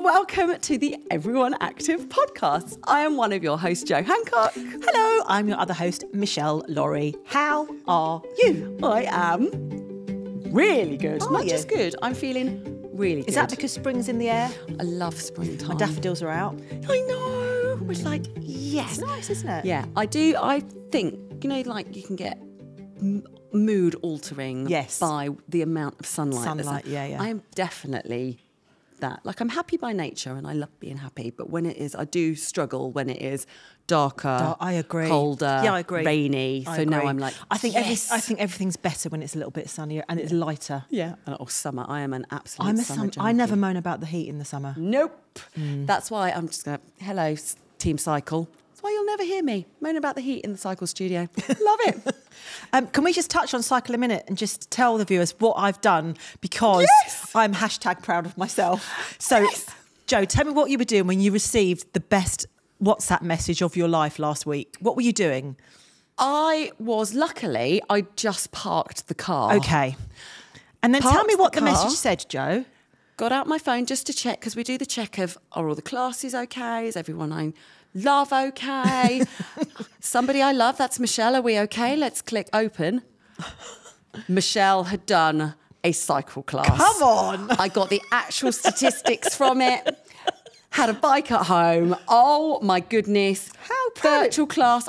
Welcome to the Everyone Active podcast. I am one of your hosts, Jo Hancock. Hello, I'm your other host, Michelle Laurie. How are you? I am really good. Not you? just good, I'm feeling really good. Is that because spring's in the air? I love springtime. My daffodils are out. I know. It's like, yes. It's nice, isn't it? Yeah, I do. I think, like you can get mood altering by the amount of sunlight. Yeah. I am definitely that. Like, I'm happy by nature and I love being happy, but when it is, I do struggle when it is darker, I agree. colder, Yeah, I agree. rainy. I So agree. now I'm like, I think yes. I think everything's better when it's a little bit sunnier and it's lighter. Yeah. Or summer. I am an absolute summer junkie. I never moan about the heat in the summer. Nope. That's why I'm just going to, hello, Team Cycle. That's why you'll never hear me moan about the heat in the Cycle studio. Love it. Can we just touch on Cycle a Minute and just tell the viewers what I've done, because I'm hashtag proud of myself. So, Jo, tell me what you were doing when you received the best WhatsApp message of your life last week. What were you doing? Luckily, I just parked the car. Okay. And then tell Parked me what the the car. message said, Jo. Got out my phone just to check, because we do the check of, are all the classes okay? Is everyone I love okay? Somebody I love, that's Michelle. Are we okay? Let's click open. Michelle had done a cycle class. Come on. I got the actual statistics from it. Had a bike at home. Oh my goodness. How proud. Virtual class.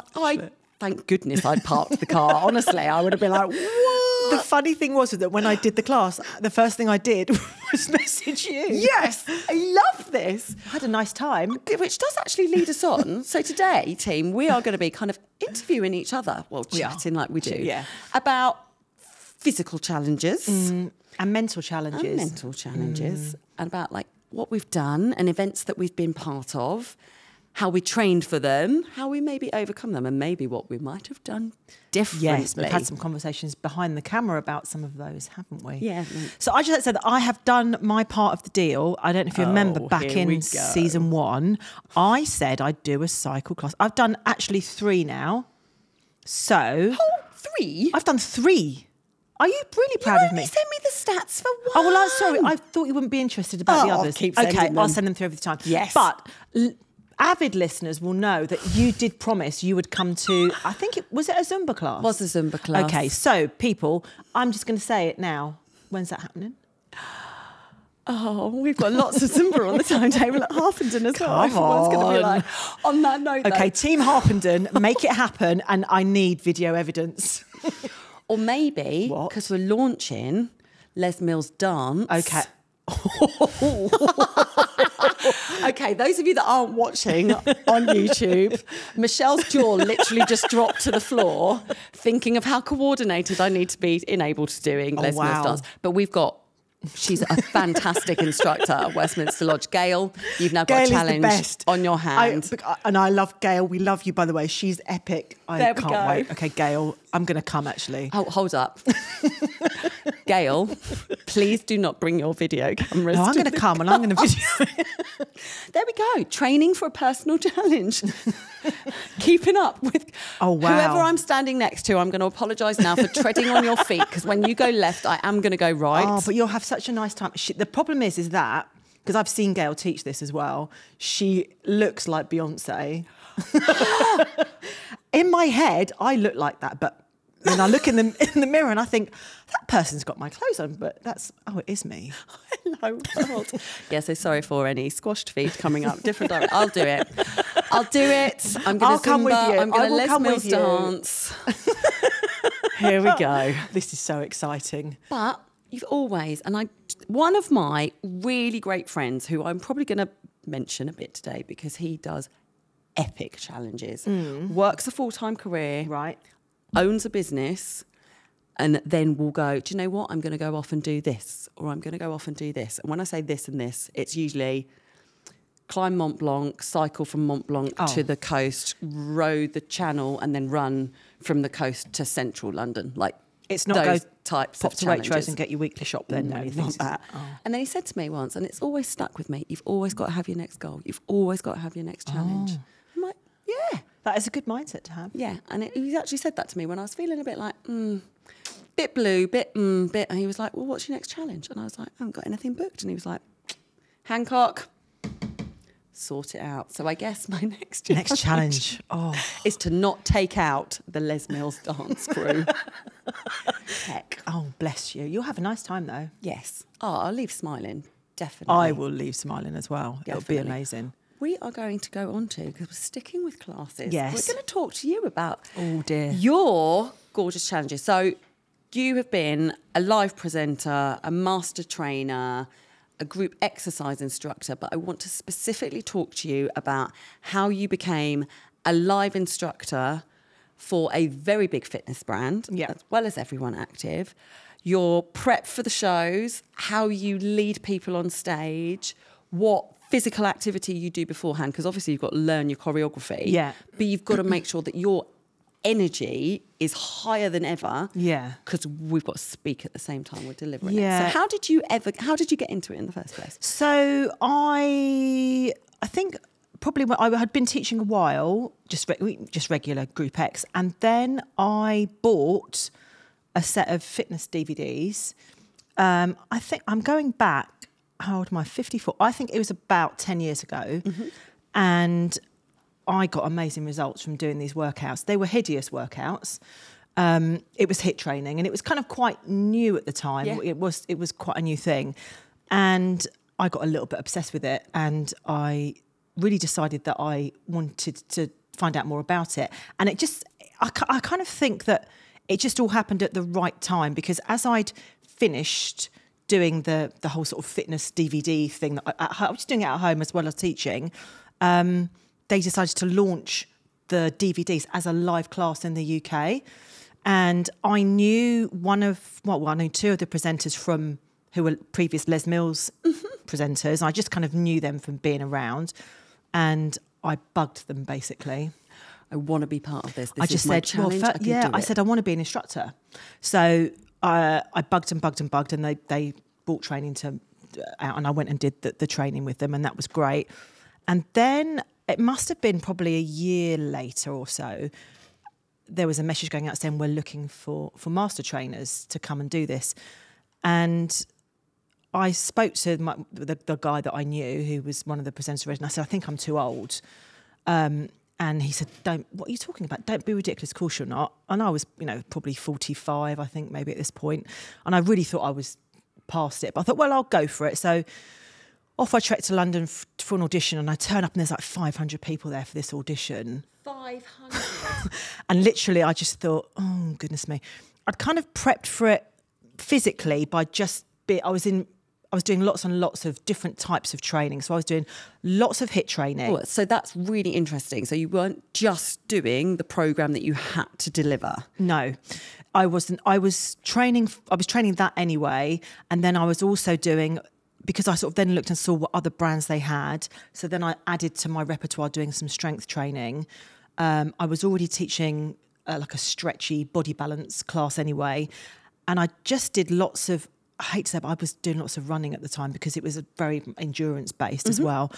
Thank goodness I'd parked the car. Honestly, I would have been like, what? The funny thing was that when I did the class, the first thing I did was message you. Yes, I love this. I had a nice time. Which does actually lead us on. So today, team, we are going to be kind of interviewing each other, well, chatting like we do, about physical challenges. And mental challenges. And about like what we've done and events that we've been part of, how we trained for them, how we maybe overcome them, and maybe what we might have done differently. Yes, we've had some conversations behind the camera about some of those, haven't we? Yeah. So I just said that I have done my part of the deal. I don't know if you remember back in season 1, I said I'd do a cycle class. I've done actually 3 now. So... Oh, 3? I've done 3. Are you really proud of me? You sent me the stats for 1. Oh, well, I'm sorry. I thought you wouldn't be interested about the others. Keep sending them. I'll send them through every time. Yes. But... avid listeners will know that you did promise you would come to, I think was it a Zumba class? Was a Zumba class. Okay, so people, I'm just going to say it now. When's that happening? Oh, we've got lots of Zumba on the timetable at Harpenden as well. Everyone's going to be like, on that note, okay, Team Harpenden, make it happen, and I need video evidence. Or maybe, because we're launching Les Mills Dance. Okay. Okay, those of you that aren't watching on YouTube, Michelle's jaw literally just dropped to the floor, thinking of how coordinated I need to be in able to doing Les Mills Dance. But she's a fantastic instructor at Westminster Lodge. Gail, you've now got a challenge on your hand. And I love Gail. We love you, by the way. She's epic. There we go. Can't wait. Okay, Gail, I'm going to come, actually. Oh, hold up. Gail, please do not bring your video cameras. No, I'm going to come and I'm going to video. There we go. Training for a personal challenge. Keeping up with whoever I'm standing next to. I'm going to apologise now for treading on your feet, because when you go left, I am going to go right. Oh, but you'll have such a nice time. The problem is that, because I've seen Gail teach this as well, she looks like Beyonce. In my head, I look like that, but then I look in the mirror and I think, that person's got my clothes on, but it is me. Hello, world. Yeah, so sorry for any squashed feet coming up. Different direction. I'll do it. I'm going to come with you. I'm going to Les come Mills with you. dance. Here we go. This is so exciting. But you've always, one of my really great friends, who I'm probably going to mention a bit today because he does epic challenges, works a full-time career, right, owns a business, and then will go, do you know what? I'm going to go off and do this, or I'm going to go off and do this. And when I say this and this, it's usually climb Mont Blanc, cycle from Mont Blanc to the coast, row the Channel, and then run from the coast to central London. Like, it's not those go types pop of to challenges. Waitrose and get your weekly shop then. No, not that. And then he said to me once, and it's always stuck with me, you've always got to have your next goal. You've always got to have your next challenge. I'm like, yeah. That is a good mindset to have. Yeah, and he actually said that to me when I was feeling a bit like, bit blue, bit. And he was like, well, what's your next challenge? And I was like, I haven't got anything booked. And he was like, Hancock, sort it out. So I guess my next challenge is to not take out the Les Mills dance crew. Heck. Oh, bless you. You'll have a nice time, though. Yes. Oh, I'll leave smiling. Definitely. I will leave smiling as well. Definitely. It'll be amazing. We are going to go on to, because we're sticking with classes. Yes. We're going to talk to you about your gorgeous challenges. So you have been a live presenter, a master trainer, a group exercise instructor, but I want to specifically talk to you about how you became a live instructor for a very big fitness brand, as well as Everyone Active, your prep for the shows, how you lead people on stage, what physical activity you do beforehand, because obviously you've got to learn your choreography, but you've got to make sure that your energy is higher than ever, because we've got to speak at the same time we're delivering it. So how did you get into it in the first place? So I think probably when I had been teaching a while, just regular Group X, and then I bought a set of fitness DVDs. I think I'm going back, how old am I? 54. I think it was about 10 years ago. And I got amazing results from doing these workouts. They were hideous workouts. It was HIIT training, and it was kind of quite new at the time. It was quite a new thing. And I got a little bit obsessed with it, and I really decided that I wanted to find out more about it. And I kind of think that it just all happened at the right time, because as I'd finished doing the whole sort of fitness DVD thing, that I was doing it at home as well as teaching, they decided to launch the DVDs as a live class in the UK. And I knew I knew two of the presenters who were previous Les Mills presenters. I just kind of knew them from being around, and I bugged them basically. I want to be part of this. I just said, I said, I want to be an instructor. So I bugged and bugged, and they brought training out, and I went and did the training with them, and that was great. And then it must have been probably a year later or so, there was a message going out saying we're looking for master trainers to come and do this. And I spoke to the guy that I knew, who was one of the presenters, and I said, I think I'm too old. And he said, what are you talking about? Don't be ridiculous, of course you're not. And I was, probably 45, I think, maybe at this point. And I really thought I was past it. But I thought, well, I'll go for it. So off I trekked to London for an audition, and I turn up and there's like 500 people there for this audition. 500? And literally I just thought, oh, goodness me. I'd kind of prepped for it physically by I was doing lots and lots of different types of training. So I was doing lots of HIIT training. Oh, so that's really interesting. So you weren't just doing the programme that you had to deliver. No, I wasn't. I was training that anyway. And then I was also doing, because I sort of then looked and saw what other brands they had. So then I added to my repertoire doing some strength training. I was already teaching like a stretchy body balance class anyway. And I just did lots of, I hate to say, but I was doing lots of running at the time because it was a very endurance-based as well.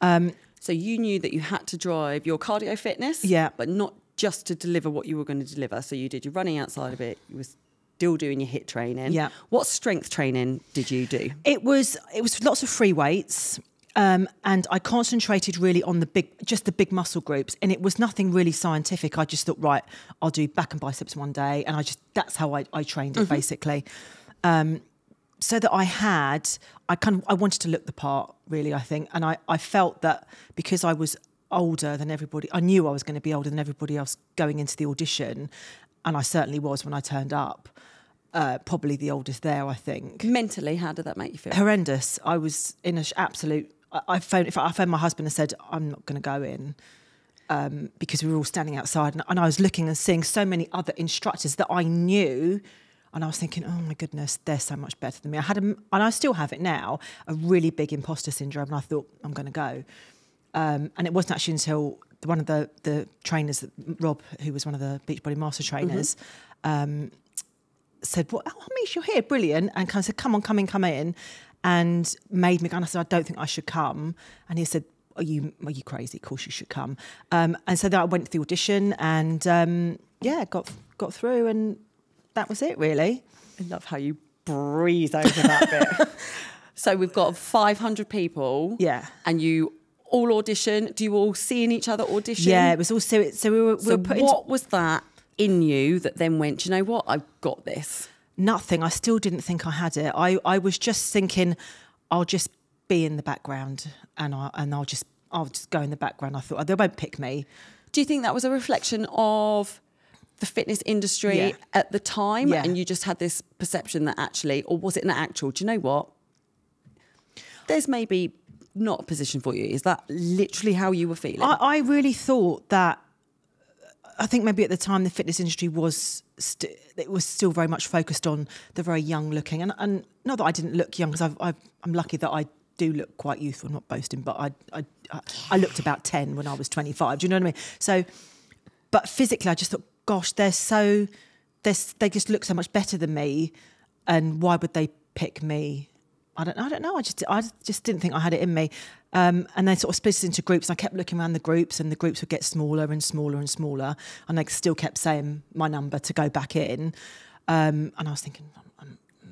So you knew that you had to drive your cardio fitness, but not just to deliver what you were going to deliver. So you did your running outside of it. You were still doing your HIIT training. Yeah. What strength training did you do? It was lots of free weights. And I concentrated really on the big muscle groups, and it was nothing really scientific. I just thought, right, I'll do back and biceps one day, and that's how I trained it basically. So that I wanted to look the part, really, I think. And I felt that because I was older than everybody, I knew I was going to be older than everybody else going into the audition. And I certainly was when I turned up. Probably the oldest there, I think. Mentally, how did that make you feel? Horrendous. I was in an absolute... I phoned my husband and said, I'm not going to go in. Because we were all standing outside. And I was looking and seeing so many other instructors that I knew... And I was thinking, oh my goodness, they're so much better than me. And I still have it now, a really big imposter syndrome. And I thought, I'm going to go. And it wasn't actually until one of the trainers, Rob, who was one of the Beachbody Master trainers, said, well, Mish, you're here, brilliant. And kind of said, come in. And made me go. And I said, I don't think I should come. And he said, are you crazy? Of course you should come. And so then I went to the audition and, got through, and that was it, really. I love how you breeze over that bit. So we've got 500 people. Yeah. And you all audition? Do you all seeing each other audition? Yeah, it was also so we were put into what was that in you that then went, "Do you know what? I've got this." nothing. I still didn't think I had it. I was just thinking, I'll just be in the background and I'll just go in the background. I thought they won't pick me. Do you think that was a reflection of the fitness industry at the time, and you just had this perception that actually, or was it an actual? Do you know what? There's maybe not a position for you. Is that literally how you were feeling? I really thought that. I think maybe at the time the fitness industry was it was still very much focused on the very young looking, and not that I didn't look young, because I'm lucky that I do look quite youthful. Not boasting, but I looked about 10 when I was 25. Do you know what I mean? So, but physically, I just thought, gosh, they just look so much better than me, and why would they pick me? I don't know. I just didn't think I had it in me. And they sort of split us into groups. And I kept looking around the groups, and the groups would get smaller and smaller and smaller. And they still kept saying my number to go back in. And I was thinking,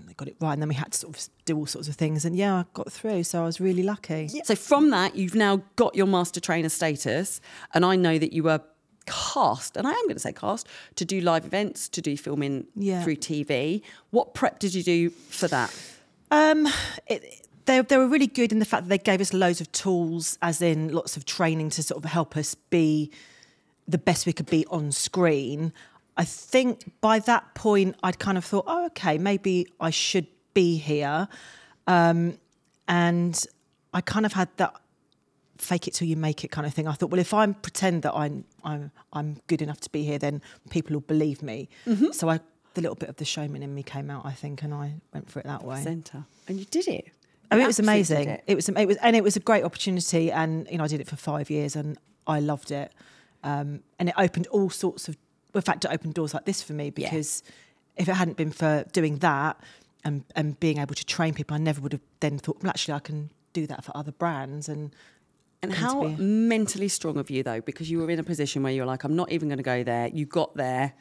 they got it right. And then we had to sort of do all sorts of things. And I got through. So I was really lucky. Yeah. So from that, you've now got your master trainer status. And I know that you were cast, and I am going to say cast, to do live events, to do filming through TV. What prep did you do for that? They were really good in the fact that they gave us loads of tools, as in lots of training to sort of help us be the best we could be on screen. I think by that point I'd kind of thought, oh, okay, maybe I should be here. And I kind of had that fake it till you make it kind of thing. I thought, well, if I pretend that I'm good enough to be here, then people will believe me. Mm-hmm. So the little bit of the showman in me came out, I think, and I went for it that way. Centre. And you did it. I mean, it was amazing. It was a great opportunity, and I did it for 5 years, and I loved it. And it opened all sorts of. In fact, it opened doors like this for me, because if it hadn't been for doing that and being able to train people, I never would have then thought, well, actually, I can do that for other brands. And how mentally strong of you, though, because you were in a position where you were like, I'm not even going to go there. You got there.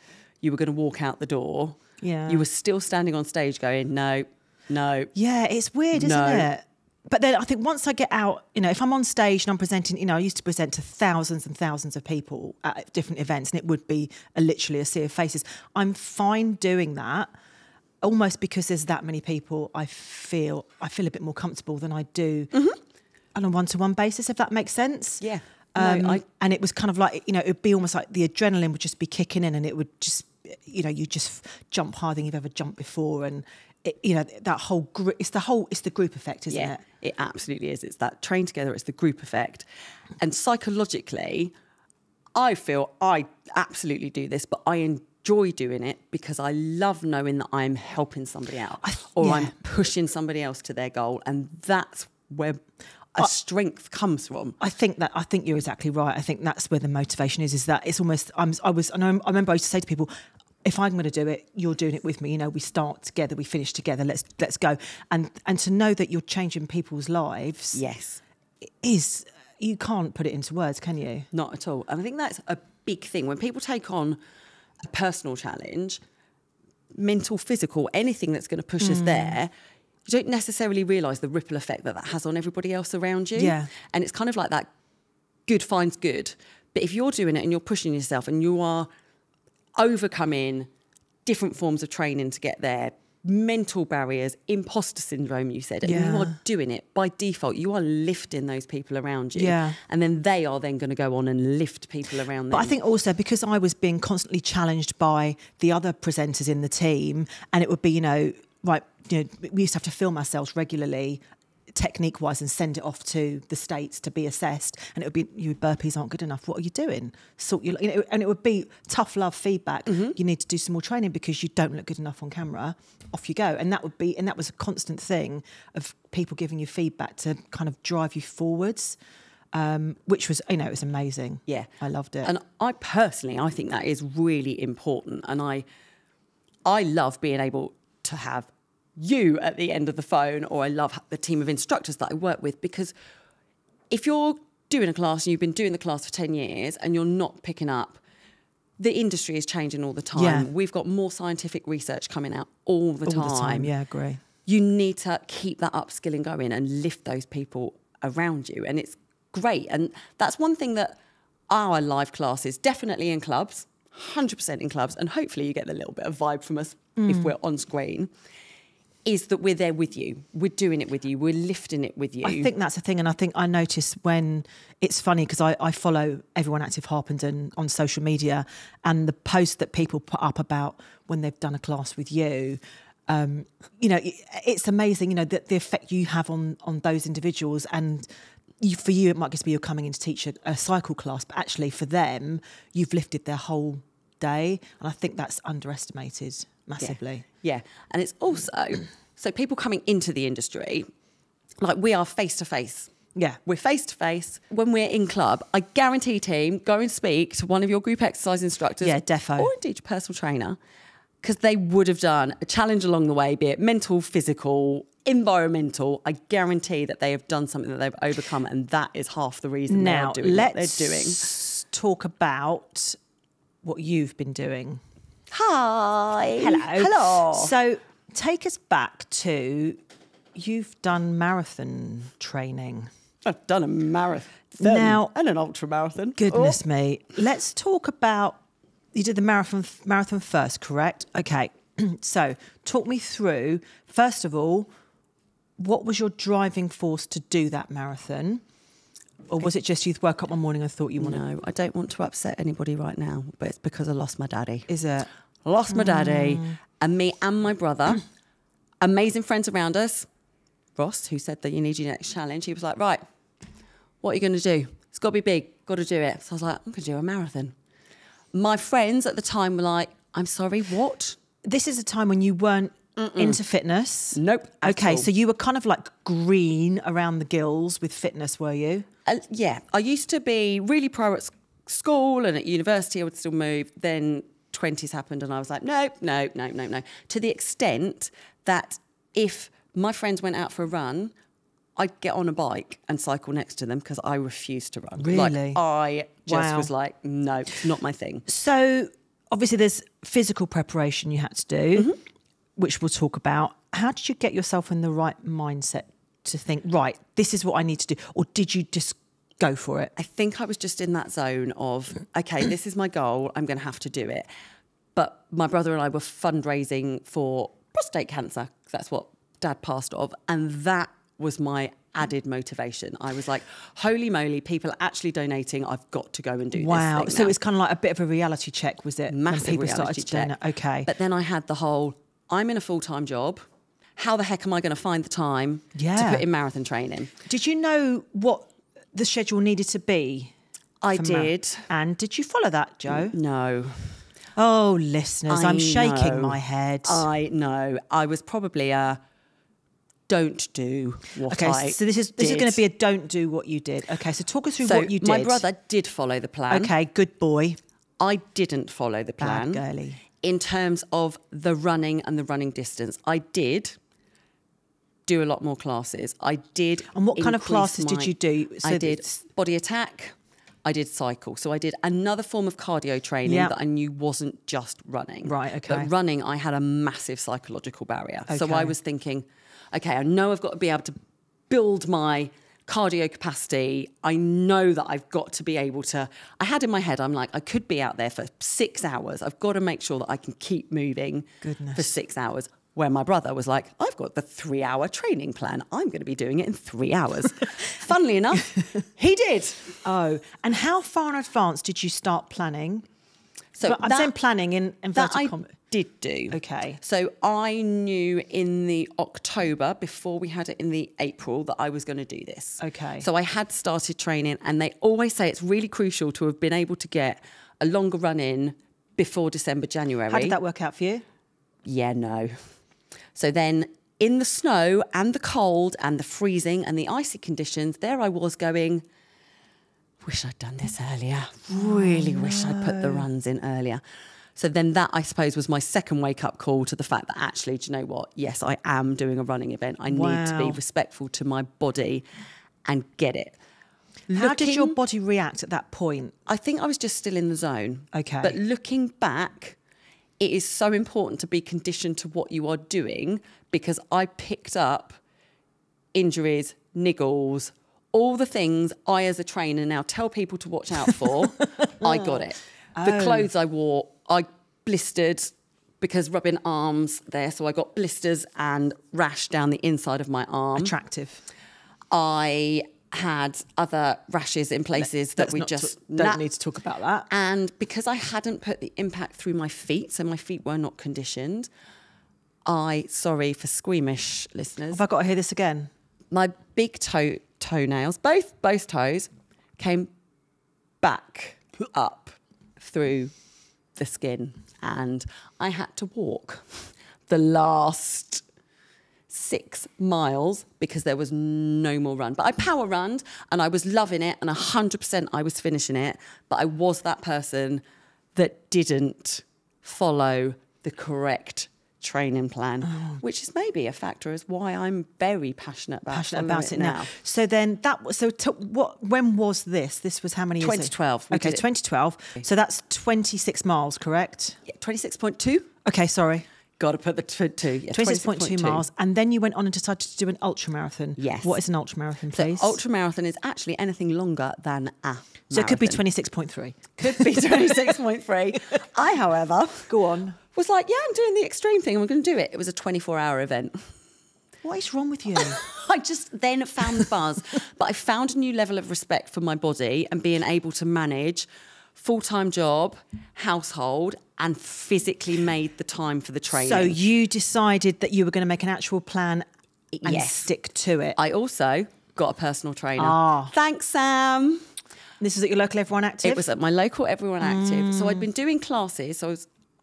You were going to walk out the door. Yeah. You were still standing on stage going, no. Yeah, it's weird, isn't it? But then I think once I get out, if I'm on stage and I'm presenting, I used to present to thousands and thousands of people at different events, and it would be literally a sea of faces. I'm fine doing that, almost because there's that many people. I feel a bit more comfortable than I do on a one-to-one basis, if that makes sense. Yeah. And it was kind of like, it would be almost like the adrenaline would just be kicking in, and it would just, you just jump harder than you've ever jumped before. And, that whole group, it's the group effect, isn't it? It absolutely is. It's that train together, it's the group effect. And psychologically, I feel I absolutely do this, but I enjoy doing it because I love knowing that I'm helping somebody out I'm pushing somebody else to their goal. And that's where strength comes from. I think you're exactly right. I think that's where the motivation is that it's almost, I remember I used to say to people, if I'm going to do it, you're doing it with me. We start together, we finish together. Let's go. And to know that you're changing people's lives, is, you can't put it into words, can you? Not at all. And I think that's a big thing when people take on a personal challenge, mental, physical, anything that's going to push us there. You don't necessarily realise the ripple effect that has on everybody else around you. Yeah. And it's kind of like that good finds good. But if you're doing it and you're pushing yourself and you are overcoming different forms of training to get there, mental barriers, imposter syndrome, you said, and you are doing it by default, you are lifting those people around you. Yeah. And then they are then going to go on and lift people around them. But I think also because I was being constantly challenged by the other presenters in the team, and it would be, we used to have to film ourselves regularly, technique-wise, and send it off to the States to be assessed. And it would be, your burpees aren't good enough. What are you doing? And it would be tough love feedback. You need to do some more training because you don't look good enough on camera. Off you go. And that was a constant thing of people giving you feedback to kind of drive you forwards. Which was, it was amazing. Yeah. I loved it. And I think that is really important. And I love being able to have you at the end of the phone, or I love the team of instructors that I work with, because if you're doing a class and you've been doing the class for 10 years and you're not picking up, the industry is changing all the time. Yeah. We've got more scientific research coming out all the time. Yeah, I agree. You need to keep that upskilling going and lift those people around you. And it's great. And that's one thing that our live classes, definitely in clubs, 100% in clubs, and hopefully you get a little bit of vibe from us if we're on screen, is that we're there with you. We're doing it with you. We're lifting it with you. I think that's the thing. And I think I notice when it's funny because I follow Everyone Active Harpenden on social media, and the posts that people put up about when they've done a class with you, you know, it's amazing, you know, the effect you have on those individuals. And for you, it might just be you're coming in to teach a cycle class, but actually for them, you've lifted their whole day. And I think that's underestimated massively. Yeah. And it's also, so people coming into the industry, like we are face to face. Yeah. We're face to face. When we're in club, I guarantee, team, go and speak to one of your group exercise instructors. Yeah, defo. Or indeed your personal trainer, because they would have done a challenge along the way, be it mental, physical, environmental. I guarantee that they have done something that they've overcome, and that is half the reason Now, they're doing what they're let's doing. talk about what you've been doing. Hi. Hello. So take us back to, you've done marathon training. I've done a marathon Now, and an ultra marathon. Goodness me. Let's talk about, you did the marathon first, correct? Okay. So talk me through, first of all, what was your driving force to do that marathon? Or was it just you woke up one morning and thought you wanted? No, I don't want to upset anybody right now, but it's because I lost my daddy. Is it? I lost my daddy, and me and my brother, amazing friends around us. Ross, who said that you need your next challenge, he was like, right, what are you going to do? It's got to be big, got to do it. So I was like, I'm going to do a marathon. My friends at the time were like, I'm sorry, what? This is a time when you weren't into fitness. Nope. Okay, so you were kind of like green around the gills with fitness, were you? Yeah, I used to be really pro at school, and at university I would still move. Then 20s happened and I was like, no. To the extent that if my friends went out for a run, I'd get on a bike and cycle next to them because I refused to run. Really? Like, I just Wow. was like, no, not my thing. So obviously there's physical preparation you had to do, which we'll talk about. How did you get yourself in the right mindset to think, right, this is what I need to do? Or did you just go for it? I think I was just in that zone of, okay, this is my goal, I'm going to have to do it. But my brother and I were fundraising for prostate cancer. That's what Dad passed of. And that was my added motivation. I was like, holy moly, people are actually donating. I've got to go and do this thing So now. it's kind of like a bit of a reality check, was it? Massive when people reality started to donate? check. Okay. But then I had the whole, I'm in a full-time job. How the heck am I going to find the time to put in marathon training? Did you know what the schedule needed to be? I did. And did you follow that, Jo? No. Oh, listeners, I'm shaking know. my head. I know. I was probably a don't do what I Okay, so this is did. going to be a don't do what you did. Okay, so talk us through So what you did. my brother did follow the plan. Okay, good boy. I didn't follow the plan. Bad girly. In terms of the running and the running distance, I did do a lot more classes. I did. And what kind of increase classes did you do? So I did it's- body attack. I did cycle. So I did another form of cardio training Yeah. that I knew wasn't just running. Right, okay. But running, I had a massive psychological barrier. So Okay. I was thinking, okay, I know I've got to be able to build my cardio capacity. I know that I've got to be able to, I had in my head, I'm like, I could be out there for 6 hours. I've got to make sure that I can keep moving Goodness. for 6 hours. Where my brother was like, I've got the 3-hour training plan. I'm going to be doing it in 3 hours. Funnily enough, he did. Oh, and how far in advance did you start planning? So But I'm saying planning in that inverted I commas. did do. Okay. So I knew in the October, before we had it in the April, that I was going to do this. Okay. So I had started training, and they always say it's really crucial to have been able to get a longer run in before December, January. How did that work out for you? Yeah, no. So then in the snow and the cold and the freezing and the icy conditions, there I was going, wish I'd done this earlier. Really wish I'd put the runs in earlier. So then that, I suppose, was my second wake-up call to the fact that actually, do you know what? Yes, I am doing a running event. I need to be Wow. respectful to my body and get it. How did your Looking- body react at that point? I think I was just still in the zone. Okay. But looking back, it is so important to be conditioned to what you are doing, because I picked up injuries, niggles, all the things I, as a trainer, now tell people to watch out for, I got it. The clothes I wore, I blistered because rubbing arms there. So I got blisters and rash down the inside of my arm. Attractive. I had other rashes in places that we just don't need to talk about that. And because I hadn't put the impact through my feet, so my feet were not conditioned, sorry for squeamish listeners. Have I got to hear this again? My big toenails, both toes, came back up through the skin, and I had to walk the last 6 miles because there was no more run. But I power runned and I was loving it, and 100% I was finishing it. But I was that person that didn't follow the correct training plan, which is maybe a factor as why I'm very passionate about it now. So then when was this? This was how many years ago? 2012. Okay, 2012. So that's 26 miles, correct? Yeah, 26.2. Okay, sorry. Got to put the two. Yeah, 26.2 miles. And then you went on and decided to do an ultra marathon. Yes. What is an ultra marathon, please? So ultra marathon is actually anything longer than a marathon. So it could be 26.3. Could be 26.3. I, however, go on, was like, yeah, I'm doing the extreme thing. I'm going to do it. It was a 24-hour event. What is wrong with you? I just then found the buzz. But I found a new level of respect for my body and being able to manage full-time job, household, and physically made the time for the training. So you decided that you were going to make an actual plan and stick to it. I also got a personal trainer. Thanks, Sam. This was at your local Everyone Active? It was at my local Everyone Active. So I'd been doing classes. So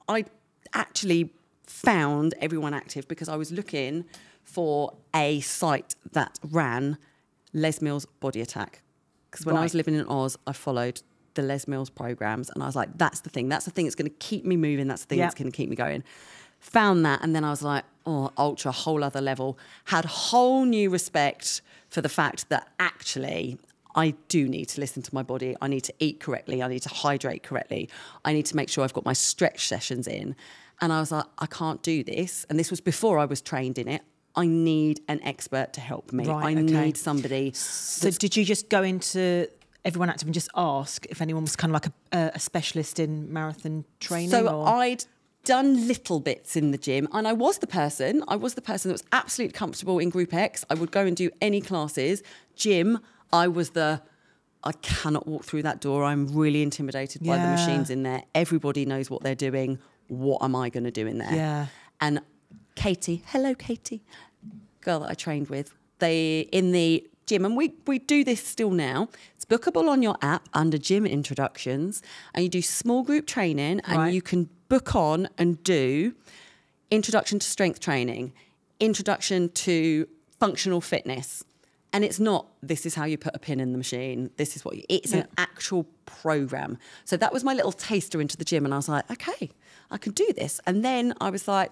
I actually found Everyone Active because I was looking for a site that ran Les Mills Body Attack. Because when I was living in Oz, I followed the Les Mills programs, and I was like, that's the thing that's going to keep me moving, that's the thing that's going to keep me going. Found that, and then I was like, ultra, whole other level. Had whole new respect for the fact that actually I do need to listen to my body. I need to eat correctly. I need to hydrate correctly. I need to make sure I've got my stretch sessions in. And I was like, I can't do this. And this was before I was trained in it. I need an expert to help me. I need somebody. So did you just go into Everyone Active and just ask if anyone was kind of like a specialist in marathon training? So I'd done little bits in the gym, and I was the person that was absolutely comfortable in Group X. I would go and do any classes. Gym, I cannot walk through that door. I'm really intimidated by the machines in there. Everybody knows what they're doing. What am I going to do in there? Yeah. And Katie, hello Katie, girl that I trained with, in the gym, and we do this still now. It's bookable on your app under gym introductions, and you do small group training, and you can book on and do introduction to strength training, introduction to functional fitness. And it's not, this is how you put a pin in the machine. This is it's an actual program. So that was my little taster into the gym. And I was like, okay, I can do this. And then I was like,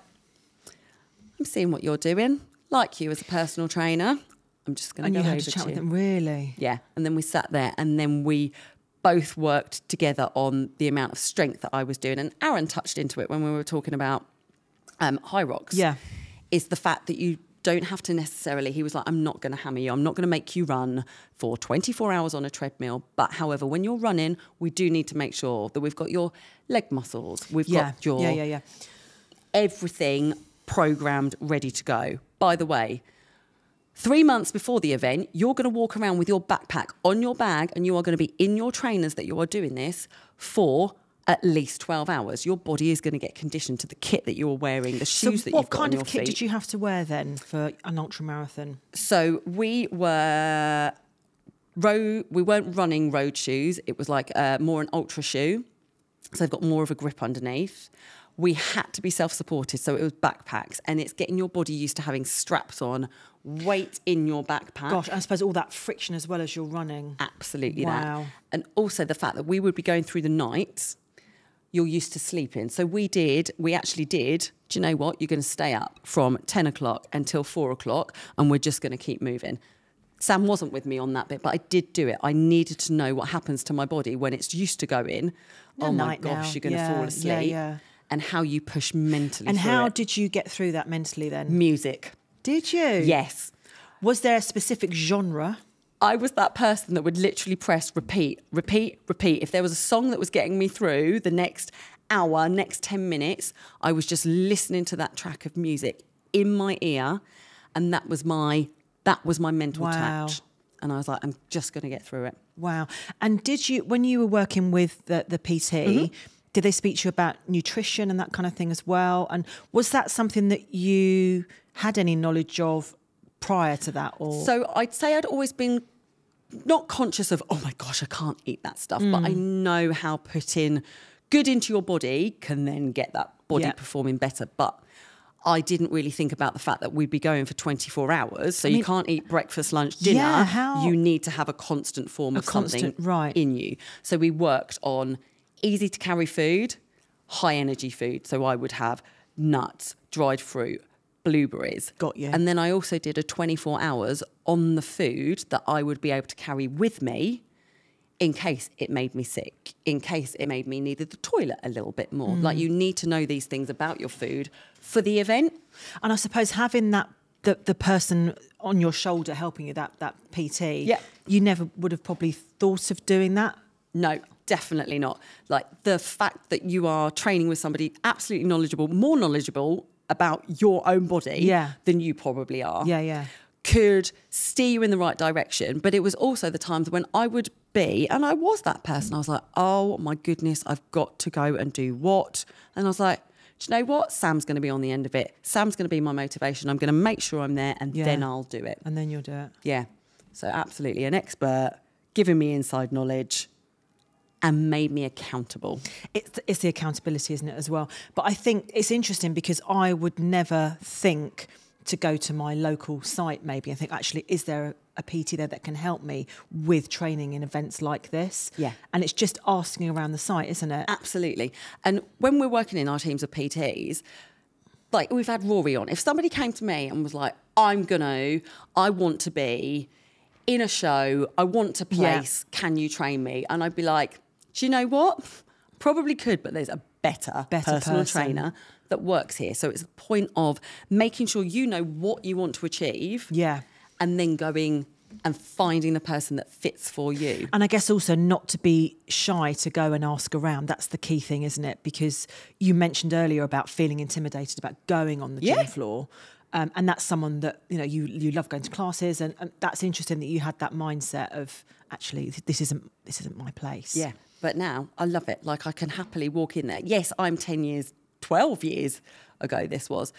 I'm seeing what you're doing. Like you as a personal trainer, I'm just going to go over to you. And you had to chat with them, really? Yeah. And then we sat there, and then we both worked together on the amount of strength that I was doing. And Aaron touched into it when we were talking about high rocks. Yeah. Is the fact that you don't have to necessarily, he was like, I'm not going to hammer you. I'm not going to make you run for 24 hours on a treadmill. But however, when you're running, we do need to make sure that we've got your leg muscles. We've got your everything programmed, ready to go. By the way, 3 months before the event, you're going to walk around with your backpack on your bag, and you are going to be in your trainers that you are doing this for at least 12 hours. Your body is going to get conditioned to the kit that you're wearing, the shoes that you've got on your feet. What kind of kit did you have to wear then for an ultra marathon? So we weren't running road shoes. It was like more an ultra shoe. So they've got more of a grip underneath. We had to be self-supported, so it was backpacks, and it's getting your body used to having straps on, weight in your backpack. Gosh, I suppose all that friction as well as you're running. Absolutely. Wow. That. And also the fact that we would be going through the night, you're used to sleeping. So we actually did, do you know what? You're going to stay up from 10 o'clock until 4 o'clock, and we're just going to keep moving. Sam wasn't with me on that bit, but I did do it. I needed to know what happens to my body when it's used to going, oh my gosh, you're going to fall asleep. And how you push mentally and through how it. did you get through that mentally then? Music. Did you? Yes. Was there a specific genre? I was that person that would literally press repeat, repeat, repeat. If there was a song that was getting me through the next hour, next 10 minutes, I was just listening to that track of music in my ear, and that was my mental touch. And I was like, I'm just going to get through it. Wow. And did you, when you were working with the PT, did they speak to you about nutrition and that kind of thing as well? And was that something that you had any knowledge of prior to that? Or so I'd say I'd always been not conscious of, oh my gosh, I can't eat that stuff, but I know how putting good into your body can then get that body performing better. But I didn't really think about the fact that we'd be going for 24 hours. So you can't eat breakfast, lunch, dinner. You need to have a constant form of something in you. So we worked on easy to carry food, high energy food. So I would have nuts, dried fruit, blueberries. Got you. And then I also did a 24 hours on the food that I would be able to carry with me in case it made me sick, in case it made me needed the toilet a little bit more. Like, you need to know these things about your food for the event. And I suppose having that the person on your shoulder helping you, that PT, you never would have probably thought of doing that? No, definitely not. Like, the fact that you are training with somebody absolutely knowledgeable, more knowledgeable about your own body than you probably are. Could steer you in the right direction. But it was also the times when I would be, and I was that person, I was like, oh my goodness, I've got to go and do what? And I was like, do you know what? Sam's going to be on the end of it. Sam's going to be my motivation. I'm going to make sure I'm there, and then I'll do it. And then you'll do it. Yeah. So absolutely, an expert giving me inside knowledge and made me accountable. It's the accountability, isn't it, as well? But I think it's interesting because I would never think to go to my local site maybe and think, actually, is there a PT there that can help me with training in events like this? Yeah. And it's just asking around the site, isn't it? Absolutely. And when we're working in our teams of PTs, like we've had Rory on, if somebody came to me and was like, I want to be in a show, I want to place, can you train me? And I'd be like, do you know what? Probably could, but there's a better personal trainer that works here. So it's a point of making sure you know what you want to achieve. Yeah. And then going and finding the person that fits for you. And I guess also not to be shy to go and ask around. That's the key thing, isn't it? Because you mentioned earlier about feeling intimidated about going on the gym floor. And that's someone that, you know, you love going to classes. And that's interesting that you had that mindset of, actually, this isn't my place. Yeah. But now I love it. Like, I can happily walk in there. Yes, I'm 12 years ago this was.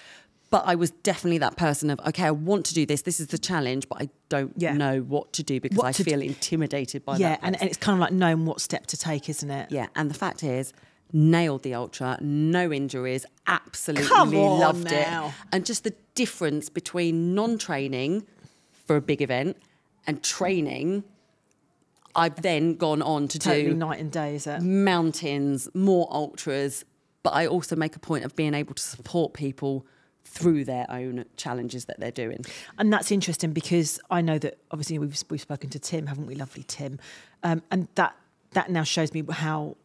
But I was definitely that person of, okay, I want to do this. This is the challenge, but I don't know what to do because I feel intimidated by that. Yeah, and it's kind of like knowing what step to take, isn't it? Yeah, and the fact is, nailed the ultra, no injuries, absolutely loved it. And just the difference between non-training for a big event and training, I've then gone on to do night and day, is it? Mountains, more ultras, but I also make a point of being able to support people through their own challenges that they're doing. And that's interesting because I know that obviously we've spoken to Tim, haven't we, lovely Tim? And that now shows me how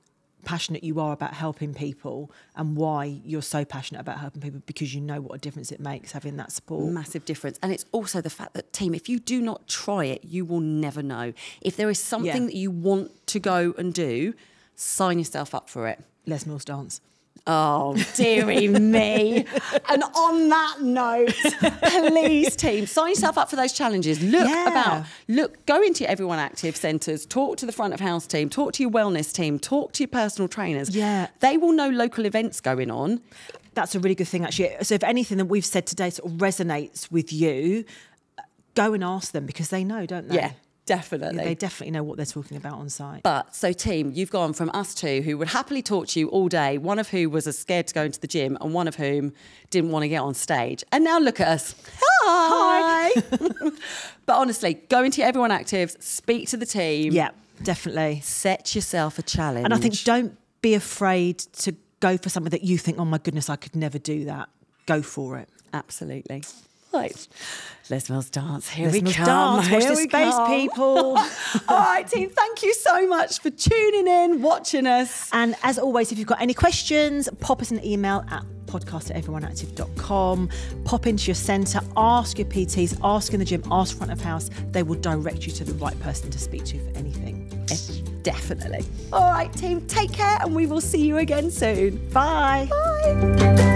passionate you are about helping people and why you're so passionate about helping people, because you know what a difference it makes having that support. Massive difference. And it's also the fact that, team, if you do not try it, you will never know. If there is something that you want to go and do, sign yourself up for it. Les Mills dance. Oh, dearie me. And on that note, please, team, sign yourself up for those challenges. Go into Everyone Active centres, talk to the front of house team, talk to your wellness team, talk to your personal trainers. Yeah. They will know local events going on. That's a really good thing, actually. So if anything that we've said today sort of resonates with you, go and ask them, because they know, don't they? Yeah. Definitely. Yeah, they definitely know what they're talking about on site. But, so team, you've gone from us two who would happily talk to you all day, one of who was scared to go into the gym and one of whom didn't want to get on stage. And now look at us. Hi. But honestly, go into your Everyone Actives, speak to the team. Yeah, definitely. Set yourself a challenge. And I think don't be afraid to go for something that you think, oh my goodness, I could never do that. Go for it. Absolutely. Right. Les Mills dance. Here Les we Mills come. Dance. Watch Here this we space, come. people. All right, team. Thank you so much for tuning in, watching us. And as always, if you've got any questions, pop us an email at podcast@everyoneactive.com. Pop into your centre, ask your PTs, ask in the gym, ask front of house. They will direct you to the right person to speak to for anything. Definitely. All right, team, take care and we will see you again soon. Bye. Bye.